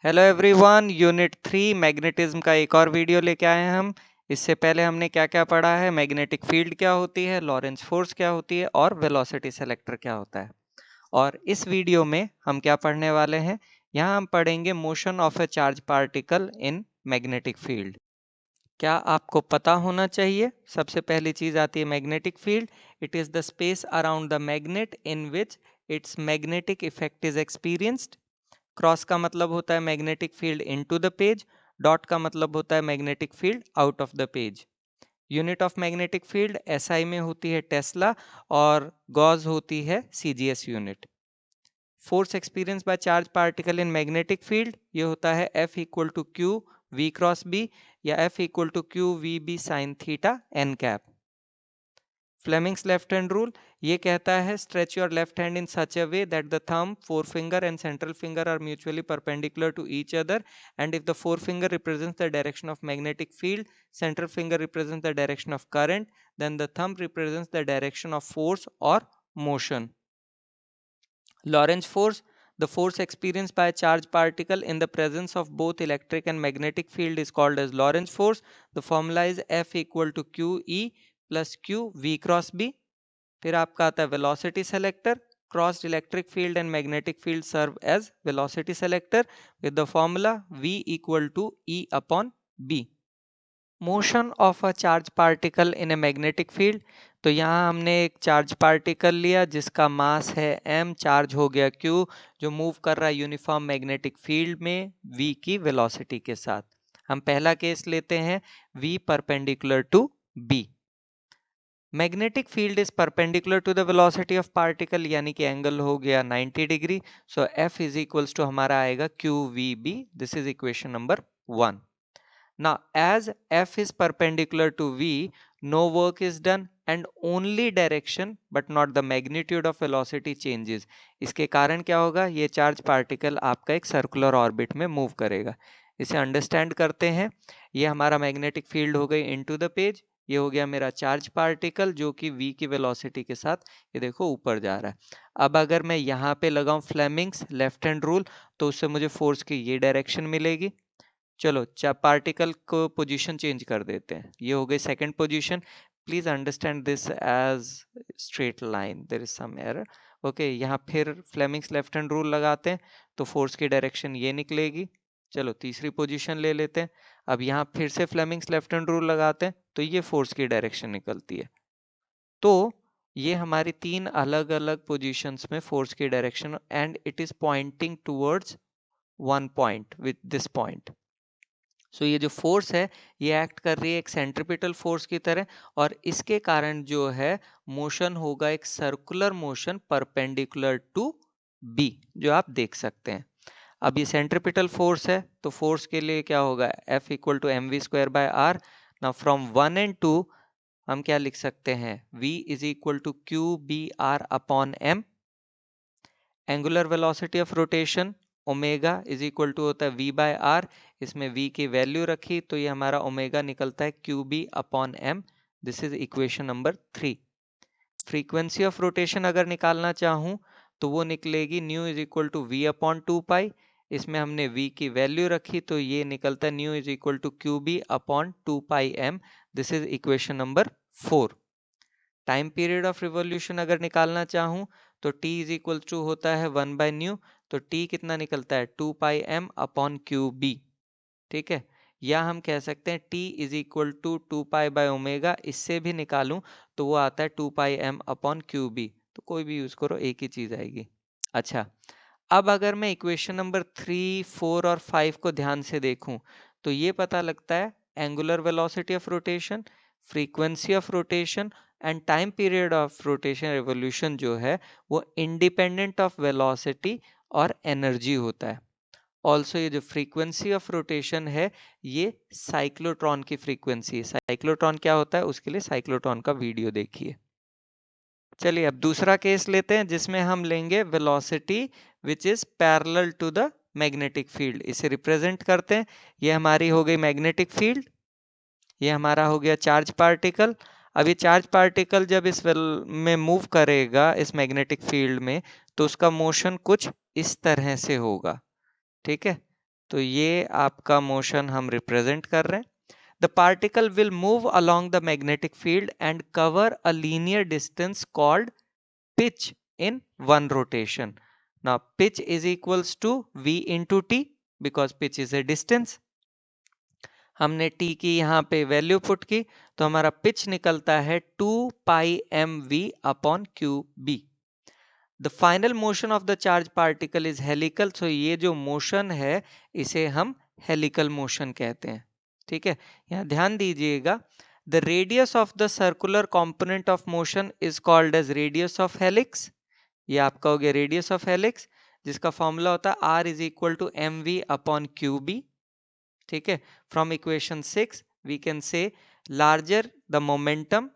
Hello everyone, unit 3 magnetism का एक और वीडियो लेके आए हैं हम। इससे पहले हमने क्या क्या पढ़ा है, मैग्नेटिक फील्ड क्या होती है, लॉरेंज फोर्स क्या होती है और वेलोसिटी सेलेक्टर क्या होता है। और इस वीडियो में हम क्या पढ़ने वाले हैं, यहाँ हम पढ़ेंगे motion of A charge particle in magnetic field. क्या आपको पता होना चाहिए, सबसे पहली चीज आती है magnetic field. It is the space around the magnet in which it's magnetic effect is experienced. Cross का मतलब होता है magnetic field into the page, dot का मतलब होता है magnetic field out of the page. Unit of magnetic field SI में होती है टेस्ला और गॉस होती है CGS unit. Force experience by charge particle in magnetic field ये होता है F equal to Q V cross B या F equal to Q V B sine theta N cap. Fleming's left hand rule ये कहता है stretch your left hand in such a way that the thumb, forefinger and central finger are mutually perpendicular to each other, and if the forefinger represents the direction of magnetic field, central finger represents the direction of current, then the thumb represents the direction of force or motion. Lorentz force, the force experienced by a charged particle in the presence of both electric and magnetic field is called as Lorentz force. The formula is F equal to QE plus Q V cross B. फिर आपका आता है velocity selector. Crossed electric field and magnetic field serve as velocity selector with the formula V equal to E upon B। Motion of a charge particle in a magnetic field, तो यहाँ हमने एक charge particle लिया जिसका मास है m, charge हो गया q, जो मूव कर रहा है यूनिफॉर्म मैग्नेटिक फील्ड में v की वेलोसिटी के साथ। हम पहला केस लेते हैं v perpendicular to b। Magnetic field is perpendicular to the velocity of particle, यानी कि एंगल हो गया 90 degree. So F is equals to हमारा आएगा QVB। This is equation number 1। Now, as F is perpendicular to V, no work is done and only direction but not the magnitude of velocity changes. इसके कारण क्या होगा, ये charge particle आपका एक circular orbit में मूव करेगा। इसे अंडरस्टैंड करते हैं। ये हमारा मैग्नेटिक फील्ड हो गई इनटू द पेज, ये हो गया मेरा चार्ज पार्टिकल जो कि V की वेलोसिटी के साथ ये देखो ऊपर जा रहा है। अब अगर मैं यहाँ पे लगाऊं फ्लेमिंग्स लेफ्ट हैंड रूल, तो उससे मुझे फोर्स की ये डायरेक्शन मिलेगी। चलो पार्टिकल को पोजीशन चेंज कर देते हैं, ये हो गई second position. Please understand this as straight line, there is some error. Okay, यहाँ फिर फ्लेमिंग्स लेफ्ट हैंड रूल लगाते हैं तो फोर्स की डायरेक्शन ये निकलेगी। चलो तीसरी पोजीशन ले लेते हैं। अब यहाँ फिर से फ्लेमिंग्स लेफ्ट हैंड रूल लगाते हैं तो ये फोर्स की डायरेक्शन निकलती है। तो ये हमारी तीन अलग अलग पोजीशंस में फोर्स की direction, and it is pointing towards one point with this point. So ये जो फोर्स है ये एक्ट कर रही है एक सेंट्रीपिटल फोर्स की तरह, और इसके कारण जो है मोशन होगा एक circular motion perpendicular to B, जो आप देख सकते हैं। अब ये सेंट्रीपिटल फोर्स है तो फोर्स के लिए क्या होगा, F equal to M V square by R. Now from 1 and 2 हम क्या लिख सकते हैं, V is equal to Q B R upon M. Angular velocity of rotation omega is equal to होता है V बाय आर। इसमें V की value रखी तो ये हमारा ओमेगा निकलता है Q B upon M. This is equation number 3। Frequency of rotation अगर निकालना चाहूँ तो वो निकलेगी nu is equal to V upon 2 pi. इसमें हमने V की वैल्यू रखी तो ये निकलता है nu is equal to Q B upon 2 pi M. This is equation number 4। Time period of revolution अगर निकालना चाहूँ तो t इज इक्वल टू होता है 1 बाय न्यू, तो t कितना निकलता है 2 pi M upon Q B. ठीक है, या हम कह सकते हैं t is equal to 2 pi by omega, इससे भी निकालूं तो वो आता है 2 pi M upon Q B. तो कोई भी यूज करो, एक ही चीज आएगी। अच्छा, अब अगर मैं इक्वेशन नंबर 3, 4 और 5 को ध्यान से देखूं तो ये पता लगता है angular velocity of rotation, frequency of rotation and time period of rotation revolution जो है वो इंडिपेंडेंट ऑफ वेलोसिटी और एनर्जी होता है। ऑल्सो ये जो फ्रीक्वेंसी ऑफ रोटेशन है ये साइक्लोट्रॉन की फ्रीक्वेंसी है। साइक्लोट्रॉन क्या होता है उसके लिए साइक्लोट्रॉन का वीडियो देखिए। चलिए अब दूसरा केस लेते हैं जिसमें हम लेंगे velocity which is parallel to the magnetic field. इसे रिप्रेजेंट करते हैं, ये हमारी हो गई मैग्नेटिक फील्ड, ये हमारा हो गया चार्ज पार्टिकल। अब ये चार्ज पार्टिकल जब इस में मूव करेगा इस मैग्नेटिक फील्ड में तो उसका मोशन कुछ इस तरह से होगा। ठीक है, तो ये आपका मोशन हम रिप्रेजेंट कर रहे हैं. The particle will move along the magnetic field and cover a linear distance called pitch in one rotation. Now pitch is equals to v into t because pitch is a distance. हमने t की यहाँ पे value put की तो हमारा pitch निकलता है 2 pi m we upon Q B. The final motion of the charge particle is helical. So ये जो मोशन है इसे हम हेलिकल मोशन कहते हैं. ठीक है, यहाँ ध्यान दीजिएगा. The radius of the circular component of motion is called as radius of helix. ये आपका हो गया रेडियस ऑफ हेलिक्स, जिसका फॉर्मूला होता है R is equal to M we upon Q B. ठीक है, from equation 6 we can say larger the momentum,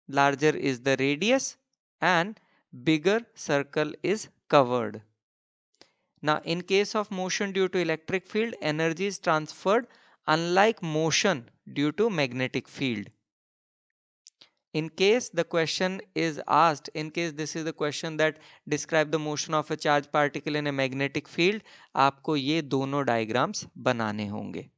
larger is the radius, and bigger circle is covered. Now in case of motion due to electric field, energy is transferred unlike motion due to magnetic field. In case the question is asked, in case this is the question that describe the motion of a charged particle in a magnetic field, आपको ये दोनों diagrams बनाने होंगे.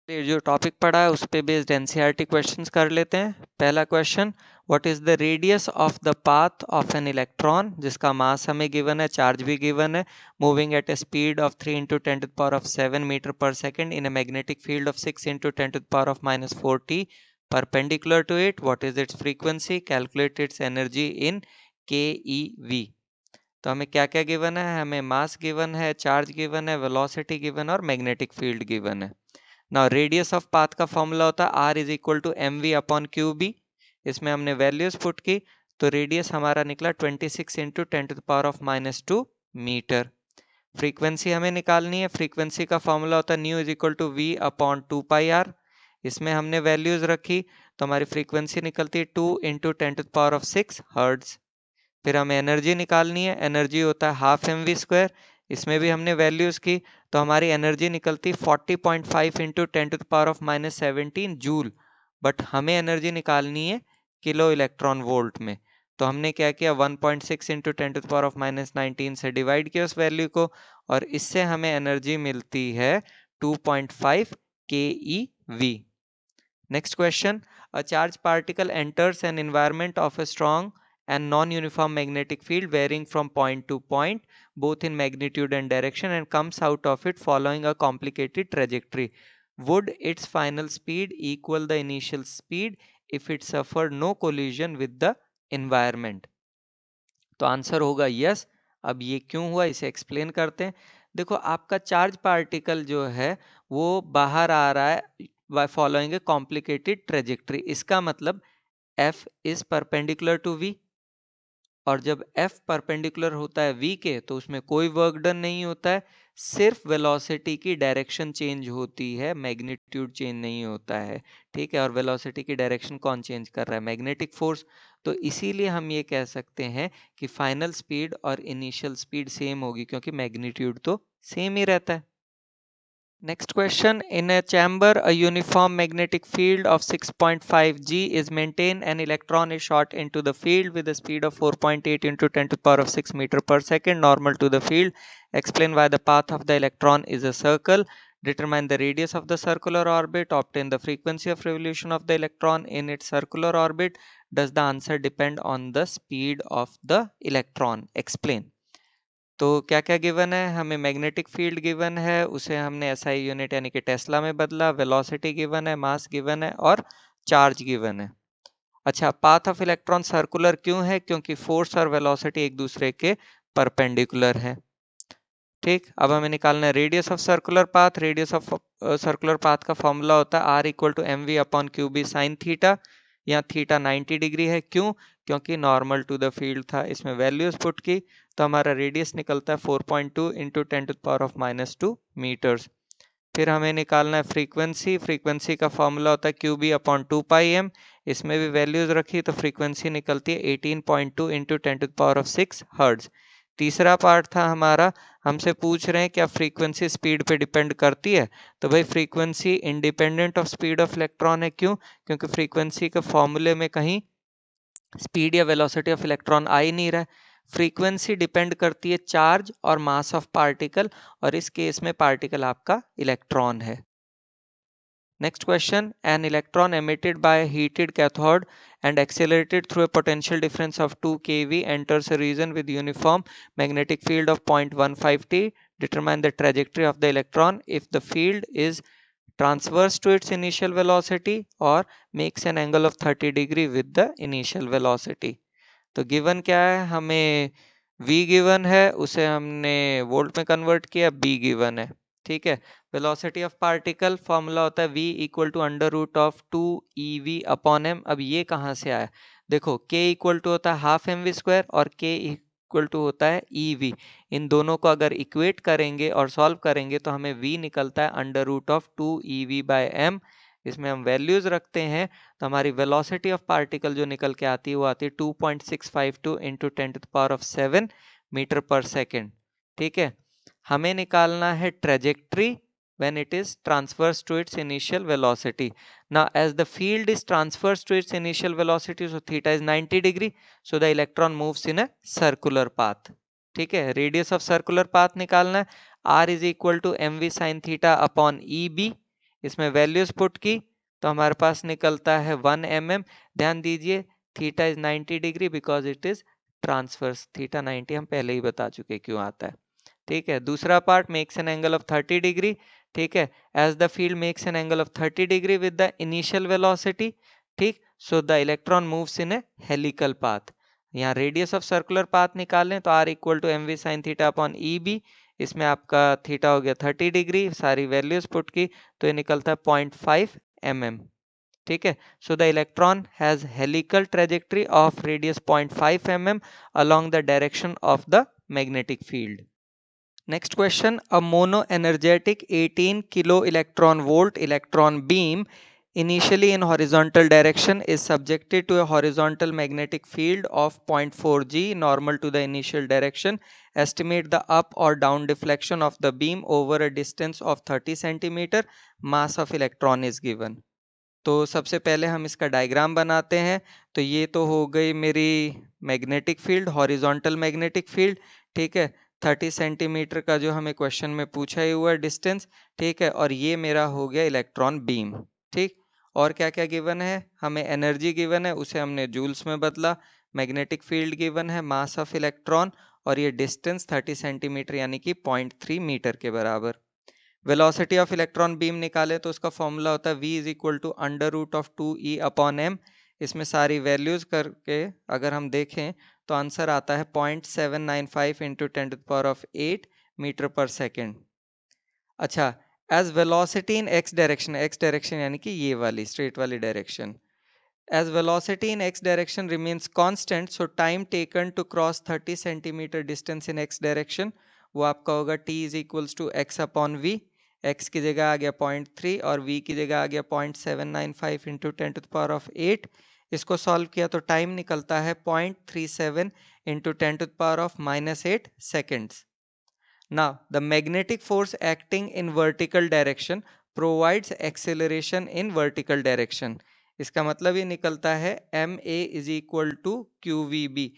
ये जो topic पढ़ा है उस पे बेस्ड एनसीईआरटी क्वेश्चंस कर लेते हैं. पहला question, what is the radius of the path of an electron, जिसका मास हमें गिवन है, चार्ज भी गिवन है, moving at a speed of 3 × 10⁻⁷ metre per second in a magnetic field of 6 × 10⁻⁻⁴ perpendicular to it. What is its frequency? Calculate its energy in keV. तो हमें क्या क्या given है, हमें मास गिवन है, चार्ज गिवन है, velocity given है और मैग्नेटिक फील्ड गिवन है. नाउ रेडियस ऑफ पाथ का फॉर्मूला होता है R is equal to M we upon Q B. इसमें हमने वैल्यूज पुट की तो रेडियस हमारा निकला 26 × 10⁻⁻² मीटर. फ्रीक्वेंसी हमें निकालनी है. फ्रीक्वेंसी का फॉर्मूला होता है nu is equal to V upon 2 pi R. इसमें हमने वैल्यूज रखी तो हमारी फ्रीक्वेंसी निकलती है 2 × 10⁶ हर्ट्ज. फिर हमें एनर्जी निकालनी है. एनर्जी होता है हाफ एम वी स्क्वायर. इसमें भी हमने वैल्यूज की तो हमारी एनर्जी निकलती 40.5 × 10⁻⁻17 जूल. बट हमें एनर्जी निकालनी है किलो इलेक्ट्रॉन वोल्ट में. तो हमने क्या किया, 1.6 × 10⁻⁻19 से डिवाइड किया उस वैल्यू को और इससे हमें एनर्जी मिलती है 2.5 keV. Next question, a charged particle enters an environment of a strong and non-uniform magnetic field varying from point to point both in magnitude and direction and comes out of it following a complicated trajectory. Would its final speed equal the initial speed if it suffered no collision with the environment? तो answer होगा yes. अब ये क्यों हुआ इसे explain करते हैं. देखो आपका चार्ज पार्टिकल जो है वो बाहर आ रहा है by following a complicated trajectory. इसका मतलब F is perpendicular to V और जब F परपेंडिकुलर होता है V के तो उसमें कोई वर्क डन नहीं होता है, सिर्फ वेलोसिटी की डायरेक्शन चेंज होती है, मैग्नीट्यूड चेंज नहीं होता है. ठीक है, और वेलोसिटी की डायरेक्शन कौन चेंज कर रहा है, मैग्नेटिक फोर्स. तो इसीलिए हम ये कह सकते हैं कि फाइनल स्पीड और इनिशियल स्पीड सेम होगी क्योंकि मैग्नीट्यूड तो सेम ही रहता है. Next question, in a chamber a uniform magnetic field of 6.5 G is maintained. An electron is shot into the field with a speed of 4.8 × 10⁶ meter per second normal to the field. Explain why the path of the electron is a circle. Determine the radius of the circular orbit. Obtain the frequency of revolution of the electron in its circular orbit. Does the answer depend on the speed of the electron? Explain. तो क्या क्या given है, हमें magnetic field given है, उसे हमने SI unit यानी कि टेस्ला में बदला, वेलोसिटी गिवन है, मास गिवन है और चार्ज गिवन है. अच्छा, पाथ ऑफ इलेक्ट्रॉन सर्कुलर क्यों है, क्योंकि फोर्स और वेलोसिटी एक दूसरे के परपेंडिकुलर है. ठीक, अब हमें निकालना है radius of circular path. Radius of circular path का फॉर्मूला होता है R equal to M we upon Q B sine theta. यहाँ थीटा 90 डिग्री है. क्यों, क्योंकि नॉर्मल टू द फील्ड था. इसमें वैल्यूज पुट की तो हमारा रेडियस निकलता है 4.2 × 10⁻² मीटर्स. फिर हमें निकालना है फ्रीक्वेंसी. फ्रीक्वेंसी का फॉर्मूला होता है Q B upon 2 pi M. इसमें भी वैल्यूज रखी तो फ्रीक्वेंसी निकलती है 18.2 × 10⁶ हर्ट्ज. तीसरा पार्ट था हमारा, हमसे पूछ रहे हैं क्या फ्रीक्वेंसी स्पीड पे डिपेंड करती है. तो भाई frequency independent of speed of electron है. क्यों, क्योंकि फ्रीक्वेंसी के फॉर्मूले में कहीं स्पीड या वेलोसिटी ऑफ इलेक्ट्रॉन आ ही नहीं रहा है. फ्रीक्वेंसी डिपेंड करती है चार्ज और मास ऑफ पार्टिकल, और इस केस में पार्टिकल आपका इलेक्ट्रॉन है। Next question, an electron emitted by a heated cathode and accelerated through a potential difference of 2 keV enters a region with uniform magnetic field of 0.15 T. Determine the trajectory of the electron if the field is transverse to its initial velocity or makes an angle of 30 degree with the initial velocity. तो given क्या है, हमें v given है, उसे हमने volt में convert किया, b given है। ठीक है, वेलोसिटी ऑफ पार्टिकल फॉर्मूला होता है v equal to under root of 2 ev upon m। अब ये कहाँ से आया, देखो k इक्वल टू होता है हाफ mv स्क्वायर और k इक्वल टू होता है ev। इन दोनों को अगर इक्वेट करेंगे और सॉल्व करेंगे तो हमें v निकलता है under root of 2 ev by m। इसमें हम वैल्यूज रखते हैं तो हमारी वेलोसिटी ऑफ पार्टिकल जो निकल के आती है वो आती है 2.652 इंटू 10⁻⁷ मीटर पर सेकेंड। ठीक है, हमें निकालना है trajectory when it is transverse to its initial velocity. Now as the field is transverse to its initial velocity, so theta is 90 degree, so the electron moves in a circular path. ठीक है, radius of circular path निकालना है, r is equal to mv sin theta upon eb। इसमें values put की तो हमारे पास निकलता है 1 mm। ध्यान दीजिए theta is 90 degree because it is transverse. Theta 90 हम पहले ही बता चुके क्यों आता है। ठीक है, दूसरा part makes an angle of 30 degree. ठीक है, as the field makes an angle of 30 degree with the initial velocity. ठीक, so the electron moves in a helical path. यहाँ रेडियस ऑफ सर्कुलर पाथ निकालें तो r equal to mv sin theta upon eb। इसमें आपका theta हो गया 30 degree, सारी values put की तो ये निकलता है 0.5 mm। ठीक है, सो the electron has helical trajectory of radius 0.5 mm along the direction of the magnetic field. Next question, a mono-energetic 18 kilo electron volt electron beam initially in horizontal direction is subjected to a horizontal magnetic field of 0.4 G normal to the initial direction. Estimate the up or down deflection of the beam over a distance of 30 centimeter. Mass of electron is given. तो सबसे पहले हम इसका diagram बनाते हैं। तो ये तो हो गई मेरी magnetic field, horizontal magnetic field. ठीक है, 30 सेंटीमीटर का जो हमें क्वेश्चन में पूछा ही हुआ डिस्टेंस। ठीक है, और ये मेरा हो गया इलेक्ट्रॉन बीम। ठीक, और क्या क्या गिवन है, हमें एनर्जी गिवन है, उसे हमने जूल्स में बदला। मैग्नेटिक फील्ड गिवन है, मास ऑफ इलेक्ट्रॉन, और ये डिस्टेंस 30 सेंटीमीटर यानी कि 0.3 मीटर के बराबर। वेलोसिटी ऑफ इलेक्ट्रॉन बीम निकाले तो उसका फॉर्मूला होता है v is equal to under root of 2e upon m। इसमें सारी वैल्यूज करके अगर हम देखें तो आंसर आता है 0.795 इंटू 10⁸ मीटर पर सेकेंड। अच्छा, as velocity in x direction यानी कि ये वाली स्ट्रेट वाली direction, as velocity in x direction remains constant, so time taken to cross 30 centimeter distance in x direction वो आपका होगा t is equals to x upon v। x की जगह आ गया 0.3 और v की जगह आ गया 0.795 इंटू 10⁸। इसको सॉल्व किया तो टाइम निकलता है 0.37 into 10⁻⁻8 seconds। Now the magnetic force acting in vertical direction provides acceleration in vertical direction। इसका मतलब ये निकलता है M A is equal to Q V B.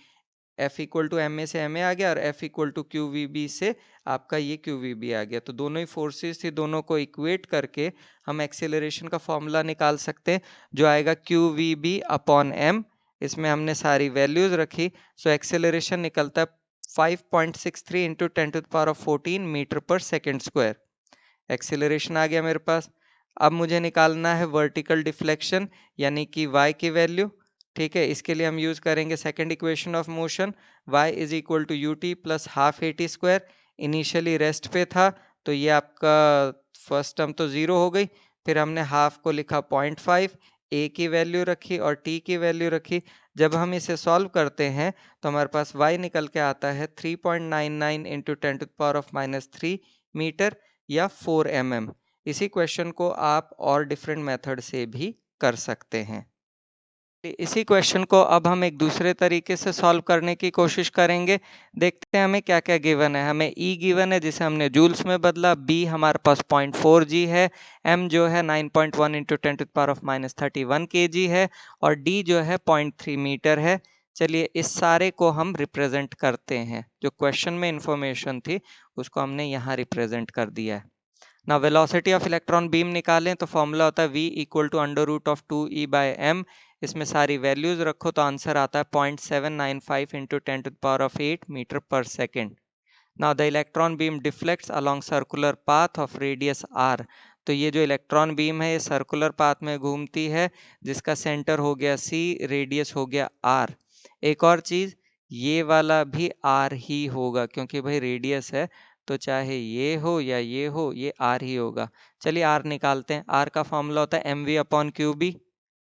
F equal to M A से एम ए आ गया और F equal to Q V B से आपका ये क्यू वी बी आ गया। तो दोनों ही फोर्सेस थी, दोनों को इक्वेट करके हम एक्सेलरेशन का फॉर्मूला निकाल सकते हैं जो आएगा Q V B upon M. इसमें हमने सारी वैल्यूज रखी, सो एक्सेलरेशन निकलता है 5.63 into 10⁻14 metre per second square. Acceleration आ गया मेरे पास। अब मुझे निकालना है वर्टिकल डिफ्लेक्शन यानी कि y की वैल्यू। ठीक है, इसके लिए हम यूज करेंगे second equation of motion, y is equal to U T plus half A T square. Initially rest पे था तो ये आपका फर्स्ट टर्म तो जीरो हो गई, फिर हमने हाफ को लिखा 0.5, a की वैल्यू रखी और t की वैल्यू रखी। जब हम इसे सॉल्व करते हैं तो हमारे पास y निकल के आता है 3.99 इंटू 10⁻³ मीटर या 4 mm। इसी क्वेश्चन को आप और डिफरेंट मेथड से भी कर सकते हैं। इसी क्वेश्चन को अब हम एक दूसरे तरीके से सॉल्व करने की कोशिश करेंगे। देखते हैं हमें क्या क्या गिवन है। हमें E गिवन है जिसे हमने जूल्स में बदला, B हमारे पास 0.4 G है, M जो है 9.1 इंटू 10⁻³ 31 kg है और D जो है 0.3 मीटर है। चलिए इस सारे को हम रिप्रेजेंट करते हैं, जो क्वेश्चन में इंफॉर्मेशन थी उसको हमने यहाँ रिप्रेजेंट कर दिया है। ना वेलोसिटी ऑफ इलेक्ट्रॉन बीम निकालें तो फॉर्मूला होता है v equal to under root of 2e/m। इसमें सारी वैल्यूज रखो तो आंसर आता है 0.795 into 10⁸ metre per second. Now the electron beam deflects along circular path of radius r। तो ये जो इलेक्ट्रॉन बीम है ये सर्कुलर पाथ में घूमती है, जिसका सेंटर हो गया c, रेडियस हो गया r। एक और चीज, ये वाला भी r ही होगा, क्योंकि भाई रेडियस है तो चाहे ये हो या ये हो, ये r ही होगा। चलिए r निकालते हैं। r का फॉर्मूला होता है mv/qb।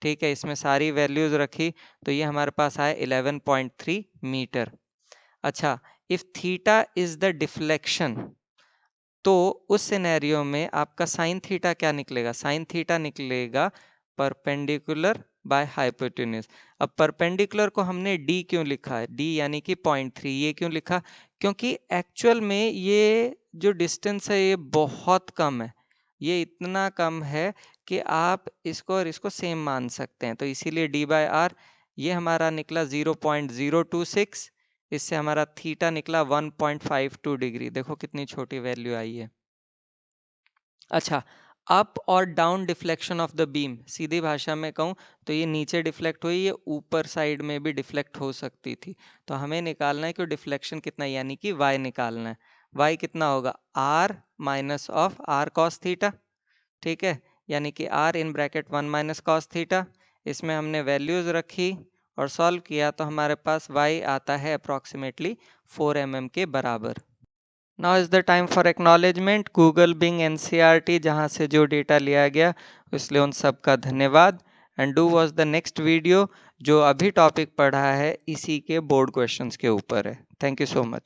ठीक है, इसमें सारी वैल्यूज रखी तो ये हमारे पास आया 11.3 मीटर। अच्छा, if theta is the deflection, तो उस सिनेरियो में आपका साइन थीटा क्या निकलेगा? साइन थीटा निकलेगा परपेंडिकुलर बाय हाइपोटेन्यूज। अब परपेंडिकुलर को हमने d क्यों लिखा है? d यानी कि 0.3। ये क्यों लिखा? क्योंकि एक्चुअल में ये जो डिस्टेंस है ये बहुत कम है, ये इतना कम है कि आप इसको और इसको सेम मान सकते हैं, तो इसीलिए d/r। ये हमारा निकला 0.026, इससे हमारा थीटा निकला 1.52 डिग्री। देखो कितनी छोटी वैल्यू आई है। अच्छा, अप और down deflection of the beam, सीधी भाषा में कहूँ तो ये नीचे डिफ्लेक्ट हुई, ये ऊपर साइड में भी डिफ्लेक्ट हो सकती थी। तो हमें निकालना है कि डिफ्लेक्शन कितना है, यानी कि y निकालना है। y कितना होगा? r minus of r cos theta. ठीक है, यानी कि r in bracket 1 minus cos theta. इसमें हमने वैल्यूज रखी और सॉल्व किया तो हमारे पास y आता है अप्रॉक्सीमेटली 4 mm के बराबर। Now is the time for acknowledgement. Google, Bing, NCERT जहाँ से जो डेटा लिया गया इसलिए उन सब का धन्यवाद। And do watch the next video, जो अभी टॉपिक पढ़ा है इसी के बोर्ड क्वेश्चंस के ऊपर है। Thank you so much.